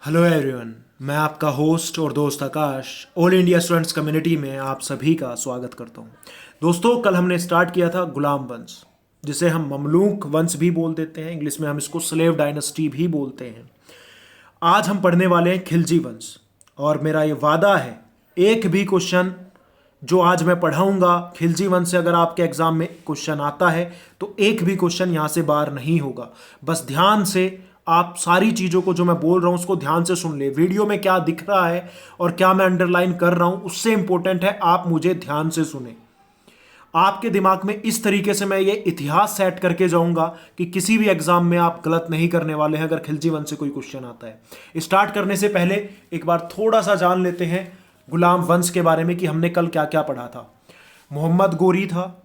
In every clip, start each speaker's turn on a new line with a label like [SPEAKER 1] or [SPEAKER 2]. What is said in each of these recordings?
[SPEAKER 1] Hello everyone, मैं आपका host और दोस्त आकाश ऑल इंडिया स्टूडेंट्स कम्युनिटी में आप सभी का स्वागत करता हूं। दोस्तों, कल हमने स्टार्ट किया था गुलाम वंश, जिसे हम ममलूक वंश भी बोल देते हैं। इंग्लिश में हम इसको स्लेव डायनेस्टी भी बोलते हैं। आज हम पढ़ने वाले हैं खिलजी वंश, और मेरा ये वादा है एक भी क्वेश्चन जो आज मैं पढ़ाऊंगा खिलजी वंश से, अगर आपके एग्जाम में क्वेश्चन आता है तो एक भी क्वेश्चन यहाँ से बाहर नहीं होगा। बस ध्यान से आप सारी चीज़ों को जो मैं बोल रहा हूँ उसको ध्यान से सुन ले। वीडियो में क्या दिख रहा है और क्या मैं अंडरलाइन कर रहा हूँ उससे इंपॉर्टेंट है आप मुझे ध्यान से सुने। आपके दिमाग में इस तरीके से मैं ये इतिहास सेट करके जाऊंगा कि किसी भी एग्जाम में आप गलत नहीं करने वाले हैं अगर खिलजी वंश से कोई क्वेश्चन आता है। स्टार्ट करने से पहले एक बार थोड़ा सा जान लेते हैं गुलाम वंश के बारे में कि हमने कल क्या क्या पढ़ा था। मोहम्मद गोरी था,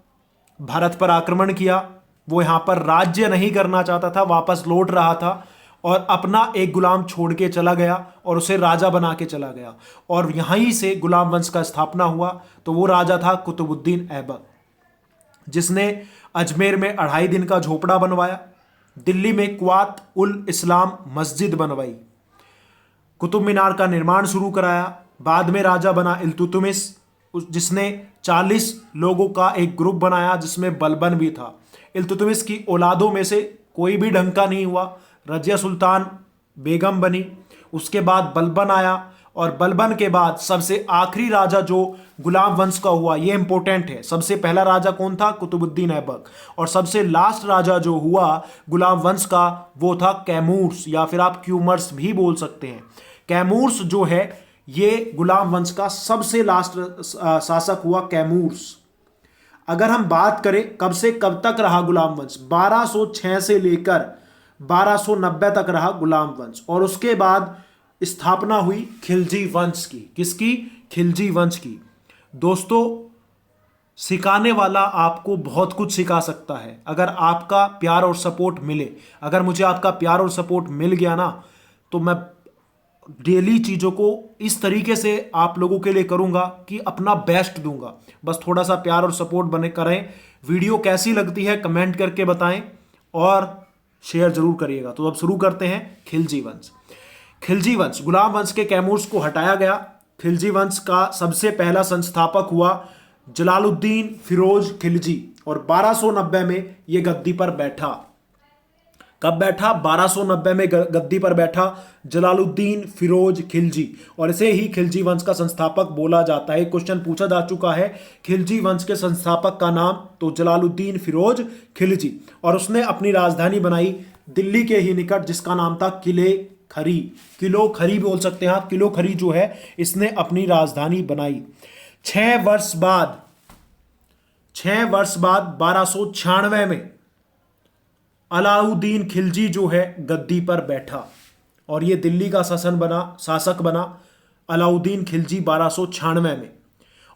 [SPEAKER 1] भारत पर आक्रमण किया। वो यहाँ पर राज्य नहीं करना चाहता था, वापस लौट रहा था और अपना एक गुलाम छोड़ के चला गया और उसे राजा बना के चला गया, और यहीं से गुलाम वंश का स्थापना हुआ। तो वो राजा था कुतुबुद्दीन ऐबक, जिसने अजमेर में 2.5 दिन का झोपड़ा बनवाया, दिल्ली में क्वात उल इस्लाम मस्जिद बनवाई, कुतुब मीनार का निर्माण शुरू कराया। बाद में राजा बना इल्तुतमिश, जिसने 40 लोगों का एक ग्रुप बनाया जिसमें बलबन भी था। इल्तुतमिश की औलादों में से कोई भी ढंग का नहीं हुआ। रजिया सुल्तान बेगम बनी, उसके बाद बलबन आया, और बलबन के बाद सबसे आखिरी राजा जो गुलाम वंश का हुआ, ये इंपॉर्टेंट है। सबसे पहला राजा कौन था? कुतुबुद्दीन ऐबक। और सबसे लास्ट राजा जो हुआ गुलाम वंश का वो था कैमूर्स, या फिर आप क्यूमर्स भी बोल सकते हैं। कैमूर्स जो है ये गुलाम वंश का सबसे लास्ट शासक हुआ, कैमूर्स। अगर हम बात करें कब से कब तक रहा गुलाम वंश, 1206 से लेकर 1290 तक रहा गुलाम वंश, और उसके बाद स्थापना हुई खिलजी वंश की। किसकी? खिलजी वंश की। दोस्तों, सिखाने वाला आपको बहुत कुछ सिखा सकता है अगर आपका प्यार और सपोर्ट मिले। अगर मुझे आपका प्यार और सपोर्ट मिल गया ना, तो मैं डेली चीज़ों को इस तरीके से आप लोगों के लिए करूंगा कि अपना बेस्ट दूंगा। बस थोड़ा सा प्यार और सपोर्ट बने करें। वीडियो कैसी लगती है कमेंट करके बताएं और शेयर जरूर करिएगा। तो अब शुरू करते हैं खिलजी वंश। खिलजी वंश, गुलाम वंश के कैमूर्स को हटाया गया। खिलजी वंश का सबसे पहला संस्थापक हुआ जलालुद्दीन फिरोज खिलजी, और 1290 में यह गद्दी पर बैठा। कब बैठा? 1290 में गद्दी पर बैठा जलालुद्दीन फिरोज खिलजी, और इसे ही खिलजी वंश का संस्थापक बोला जाता है। क्वेश्चन पूछा जा चुका है खिलजी वंश के संस्थापक का नाम, तो जलालुद्दीन फिरोज खिलजी। और उसने अपनी राजधानी बनाई दिल्ली के ही निकट, जिसका नाम था किले खरी। किलो खरी बोल सकते हैं आप। किलो खरी जो है इसने अपनी राजधानी बनाई। 6 वर्ष बाद 1296 में अलाउद्दीन खिलजी जो है गद्दी पर बैठा, और ये दिल्ली का शासक बना अलाउद्दीन खिलजी 1296 में।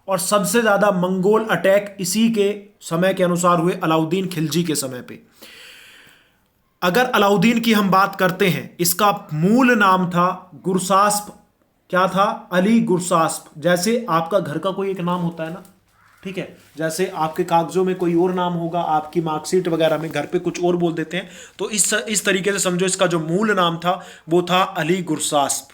[SPEAKER 1] और सबसे ज्यादा मंगोल अटैक इसी के समय के अनुसार हुए, अलाउद्दीन खिलजी के समय पे। अगर अलाउद्दीन की हम बात करते हैं, इसका मूल नाम था गुरसास्प। क्या था? अली गुरसास्प। जैसे आपका घर का कोई एक नाम होता है ना, ठीक है, जैसे आपके कागजों में कोई और नाम होगा, आपकी मार्कशीट वगैरह में घर पे कुछ और बोल देते हैं, तो इस तरीके से समझो इसका जो मूल नाम था वो था अली गुरसास्प।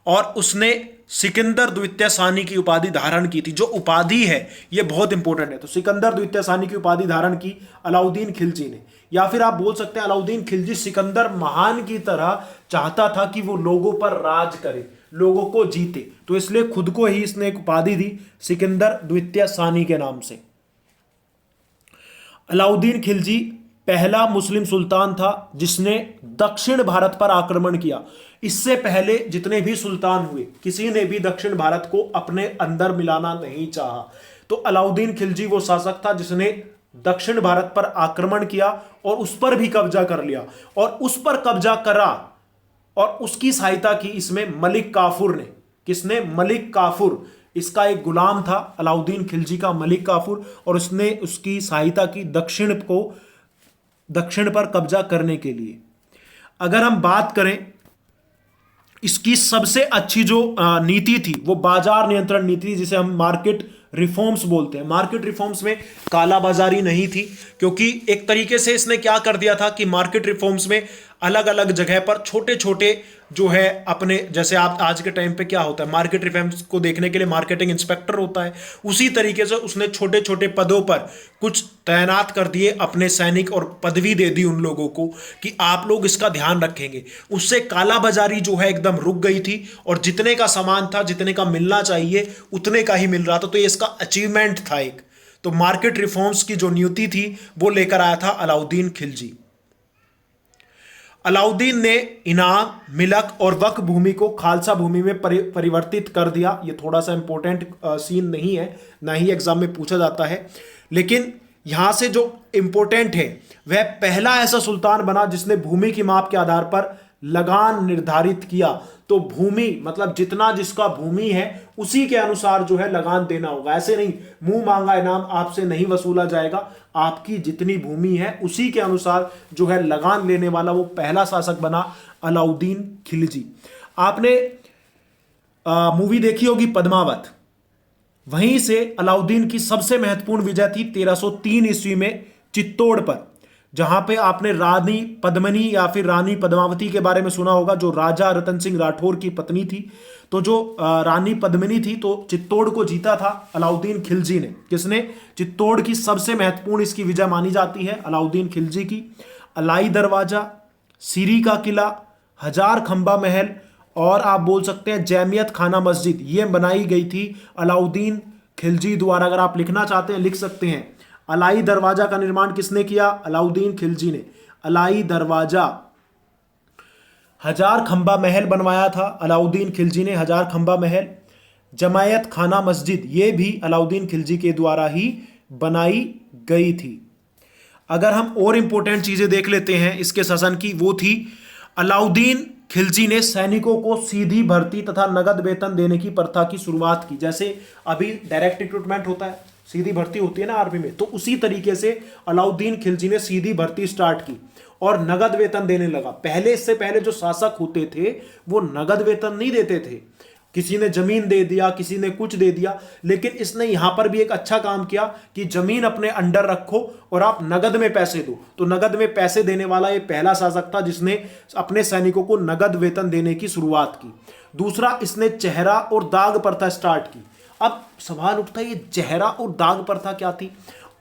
[SPEAKER 1] और उसने सिकंदर द्वितीय सानी की उपाधि धारण की थी। जो उपाधि है ये बहुत इंपॉर्टेंट है। तो सिकंदर द्वितीय सानी की उपाधि धारण की अलाउद्दीन खिलजी ने, या फिर आप बोल सकते हैं अलाउद्दीन खिलजी सिकंदर महान की तरह चाहता था कि वो लोगों पर राज करे, लोगों को जीते, तो इसलिए खुद को ही इसने एक उपाधि दी सिकंदर द्वितीय सानी के नाम से। अलाउद्दीन खिलजी पहला मुस्लिम सुल्तान था जिसने दक्षिण भारत पर आक्रमण किया। इससे पहले जितने भी सुल्तान हुए किसी ने भी दक्षिण भारत को अपने अंदर मिलाना नहीं चाहा। तो अलाउद्दीन खिलजी वो शासक था जिसने दक्षिण भारत पर आक्रमण किया और उस पर भी कब्जा कर लिया, और उस पर कब्जा करा और उसकी सहायता की इसमें मलिक काफूर ने। किसने? मलिक काफूर। इसका एक गुलाम था अलाउद्दीन खिलजी का, मलिक काफूर, और उसने उसकी सहायता की दक्षिण पर कब्जा करने के लिए। अगर हम बात करें इसकी सबसे अच्छी जो नीति थी वो बाजार नियंत्रण नीति, जिसे हम मार्केट रिफॉर्म्स बोलते हैं। मार्केट रिफॉर्म्स में कालाबाजारी नहीं थी, क्योंकि एक तरीके से इसने क्या कर दिया था कि मार्केट रिफॉर्म्स में अलग अलग जगह पर छोटे छोटे जो है अपने, जैसे आप आज के टाइम पे क्या होता है, मार्केट रिफॉर्म्स को देखने के लिए मार्केटिंग इंस्पेक्टर होता है, उसी तरीके से उसने छोटे छोटे पदों पर कुछ तैनात कर दिए अपने सैनिक और पदवी दे दी उन लोगों को कि आप लोग इसका ध्यान रखेंगे। उससे काला बाजारी जो है एकदम रुक गई थी और जितने का सामान था, जितने का मिलना चाहिए उतने का ही मिल रहा था। तो ये इसका अचीवमेंट था एक। तो मार्केट रिफॉर्म्स की जो नीति थी वो लेकर आया था अलाउद्दीन खिलजी। अलाउद्दीन ने इनाम, मिलक और वक्फ भूमि को खालसा भूमि में परिवर्तित कर दिया। ये थोड़ा सा इंपॉर्टेंट सीन नहीं है, ना ही एग्जाम में पूछा जाता है, लेकिन यहां से जो इंपॉर्टेंट है वह पहला ऐसा सुल्तान बना जिसने भूमि की माप के आधार पर लगान निर्धारित किया। तो भूमि मतलब जितना जिसका भूमि है उसी के अनुसार जो है लगान देना होगा। ऐसे नहीं मुंह मांगा इनाम आपसे नहीं वसूला जाएगा, आपकी जितनी भूमि है उसी के अनुसार जो है लगान लेने वाला वो पहला शासक बना अलाउद्दीन खिलजी। आपने मूवी देखी होगी पद्मावत, वहीं से अलाउद्दीन की सबसे महत्वपूर्ण विजय थी 1303 ईस्वी में चित्तौड़ पर, जहां पे आपने रानी पद्मिनी या फिर रानी पद्मावती के बारे में सुना होगा, जो राजा रतन सिंह राठौर की पत्नी थी। तो जो रानी पद्मिनी थी, तो चित्तौड़ को जीता था अलाउद्दीन खिलजी ने। किसने? चित्तौड़ की सबसे महत्वपूर्ण इसकी विजय मानी जाती है अलाउद्दीन खिलजी की। अलाई दरवाजा, सीरी का किला, हजार खंबा महल और आप बोल सकते हैं जैमियत खाना मस्जिद, ये बनाई गई थी अलाउद्दीन खिलजी द्वारा। अगर आप लिखना चाहते हैं लिख सकते हैं। अलाई दरवाजा का निर्माण किसने किया? अलाउद्दीन खिलजी ने। अलाई दरवाजा, हजार खंबा महल बनवाया था अलाउद्दीन खिलजी ने, हजार खंबा महल। जमायत खाना मस्जिद, ये भी अलाउद्दीन खिलजी के द्वारा ही बनाई गई थी। अगर हम और इंपॉर्टेंट चीजें देख लेते हैं इसके शासन की, वो थी अलाउद्दीन खिलजी ने सैनिकों को सीधी भर्ती तथा नगद वेतन देने की प्रथा की शुरुआत की। जैसे अभी डायरेक्ट रिक्रूटमेंट होता है, सीधी भर्ती होती है ना आर्मी में, तो उसी तरीके से अलाउद्दीन खिलजी ने सीधी भर्ती स्टार्ट की और नगद वेतन देने लगा। पहले, इससे पहले जो शासक होते थे वो नगद वेतन नहीं देते थे, किसी ने जमीन दे दिया, किसी ने कुछ दे दिया, लेकिन इसने यहां पर भी एक अच्छा काम किया कि जमीन अपने अंडर रखो और आप नगद में पैसे दो। तो नगद में पैसे देने वाला ये पहला शासक था जिसने अपने सैनिकों को नगद वेतन देने की शुरुआत की। दूसरा, इसने चेहरा और दाग प्रथा स्टार्ट की। अब सवाल उठता है ये चेहरा और दाग प्रथा क्या थी?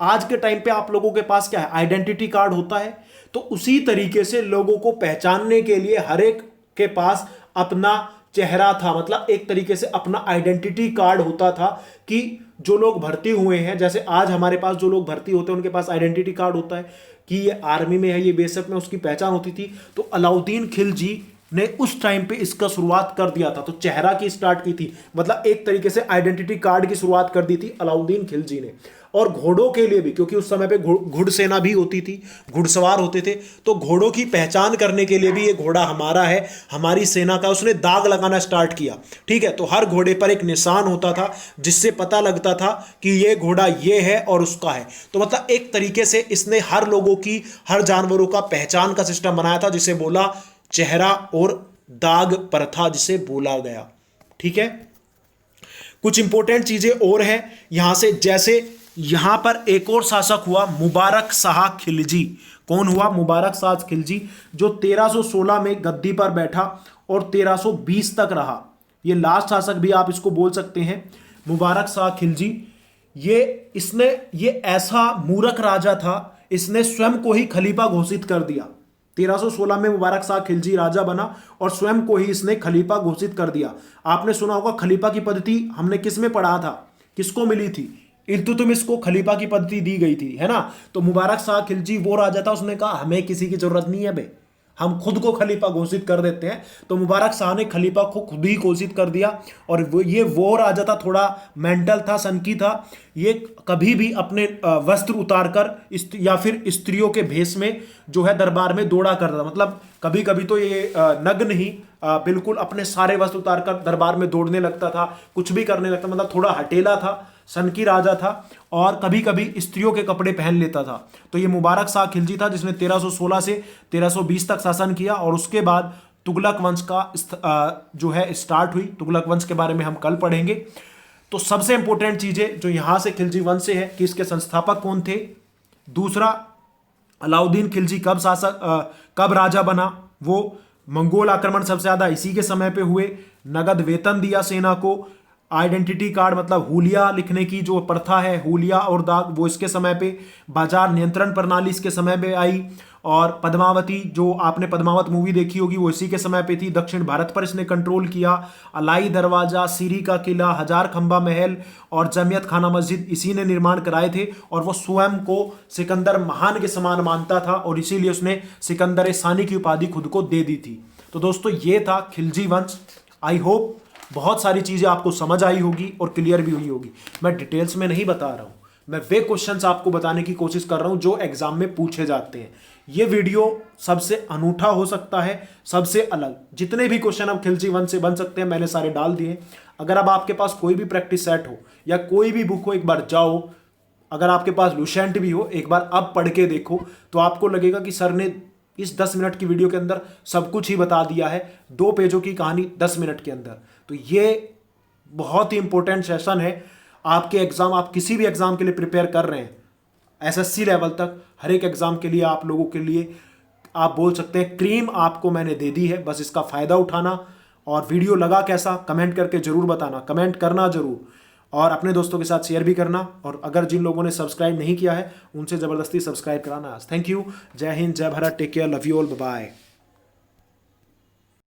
[SPEAKER 1] आज के टाइम पे आप लोगों के पास क्या है, आइडेंटिटी कार्ड होता है, तो उसी तरीके से लोगों को पहचानने के लिए हर एक के पास अपना चेहरा था, मतलब एक तरीके से अपना आइडेंटिटी कार्ड होता था कि जो लोग भर्ती हुए हैं, जैसे आज हमारे पास जो लोग भर्ती होते हैं उनके पास आइडेंटिटी कार्ड होता है कि ये आर्मी में है, ये बेशक में, उसकी पहचान होती थी। तो अलाउद्दीन खिलजी ने उस टाइम पे इसका शुरुआत कर दिया था, तो चेहरा की स्टार्ट की थी, मतलब एक तरीके से आइडेंटिटी कार्ड की शुरुआत कर दी थी अलाउद्दीन खिलजी ने। और घोड़ों के लिए भी, क्योंकि उस समय पे घुड़सेना भी होती थी, घुड़सवार होते थे, तो घोड़ों की पहचान करने के लिए भी ये घोड़ा हमारा है, हमारी सेना का, उसने दाग लगाना स्टार्ट किया। ठीक है, तो हर घोड़े पर एक निशान होता था जिससे पता लगता था कि ये घोड़ा ये है और उसका है। तो मतलब एक तरीके से इसने हर लोगों की, हर जानवरों का पहचान का सिस्टम बनाया था, जिसे बोला चेहरा और दाग प्रथा, जिसे बोला गया। ठीक है, कुछ इंपॉर्टेंट चीजें और हैं यहां से, जैसे यहां पर एक और शासक हुआ मुबारक शाह खिलजी। कौन हुआ? मुबारक शाह खिलजी, जो 1316 में गद्दी पर बैठा और 1320 तक रहा। ये लास्ट शासक भी आप इसको बोल सकते हैं, मुबारक शाह खिलजी। ये ऐसा मूर्ख राजा था, इसने स्वयं को ही खलीफा घोषित कर दिया। 1316 में मुबारक शाह खिलजी राजा बना और स्वयं को ही इसने खलीफा घोषित कर दिया। आपने सुना होगा खलीफा की पद्धति हमने किस में पढ़ा था, किसको मिली थी? इल्तुतमिश को खलीफा की पद्धति दी गई थी, है ना। तो मुबारक शाह खिलजी वो राजा था, उसने कहा हमें किसी की जरूरत नहीं है बे, हम खुद को खलीफा घोषित कर देते हैं। तो मुबारक शाह ने खलीफा को खुद ही घोषित कर दिया। और वो राजा था, थोड़ा मेंटल था, सनकी था। ये कभी भी अपने वस्त्र उतारकर या फिर स्त्रियों के भेष में जो है दरबार में दौड़ा करता था। मतलब कभी कभी तो ये नग्न ही बिल्कुल अपने सारे वस्त्र उतारकर दरबार में दौड़ने लगता था, कुछ भी करने लगता, मतलब थोड़ा हटेला था, सनकी राजा था, और कभी कभी स्त्रियों के कपड़े पहन लेता था। तो ये मुबारक शाह खिलजी था जिसने 1316 से 1320 तक शासन किया। और उसके बाद तुगलक वंश का जो है स्टार्ट हुई। तुगलक वंश के बारे में हम कल पढ़ेंगे। तो सबसे इंपॉर्टेंट चीजें जो यहां से खिलजी वंश से है कि इसके संस्थापक कौन थे। दूसरा, अलाउद्दीन खिलजी कब राजा बना। वो मंगोल आक्रमण सबसे ज़्यादा इसी के समय पे हुए। नगद वेतन दिया सेना को। आइडेंटिटी कार्ड मतलब हुलिया लिखने की जो प्रथा है, हुलिया और दाग, वो इसके समय पे। बाजार नियंत्रण प्रणाली इसके समय पे आई। और पद्मावती, जो आपने पद्मावत मूवी देखी होगी, वो इसी के समय पे थी। दक्षिण भारत पर इसने कंट्रोल किया। अलाई दरवाजा, सीरी का किला, हजार खंबा महल और जमियत खाना मस्जिद इसी ने निर्माण कराए थे। और वो स्वयं को सिकंदर महान के समान मानता था और इसीलिए उसने सिकंदर सानी की उपाधि खुद को दे दी थी। तो दोस्तों ये था खिलजी वंश। आई होप बहुत सारी चीजें आपको समझ आई होगी और क्लियर भी हुई होगी। मैं डिटेल्स में नहीं बता रहा हूं, मैं वे क्वेश्चंस आपको बताने की कोशिश कर रहा हूं जो एग्जाम में पूछे जाते हैं। ये वीडियो सबसे अनूठा हो सकता है, सबसे अलग। जितने भी क्वेश्चन अब खिलजी वंश से बन सकते हैं मैंने सारे डाल दिए। अगर अब आपके पास कोई भी प्रैक्टिस सेट हो या कोई भी बुक हो, एक बार जाओ। अगर आपके पास लुसेंट भी हो, एक बार अब पढ़ के देखो तो आपको लगेगा कि सर ने इस 10 मिनट की वीडियो के अंदर सब कुछ ही बता दिया है, 2 पेजों की कहानी 10 मिनट के अंदर। तो ये बहुत ही इंपॉर्टेंट सेशन है आपके एग्जाम, आप किसी भी एग्जाम के लिए प्रिपेयर कर रहे हैं, एसएससी लेवल तक, हर एक एग्जाम के लिए आप लोगों के लिए आप बोल सकते हैं क्रीम आपको मैंने दे दी है। बस इसका फायदा उठाना। और वीडियो लगा कैसा कमेंट करके जरूर बताना, कमेंट करना जरूर, और अपने दोस्तों के साथ शेयर भी करना। और अगर जिन लोगों ने सब्सक्राइब नहीं किया है उनसे ज़बरदस्ती सब्सक्राइब कराना। Thank you. जय हिंद, जय Bharat, take care, love you all, bye.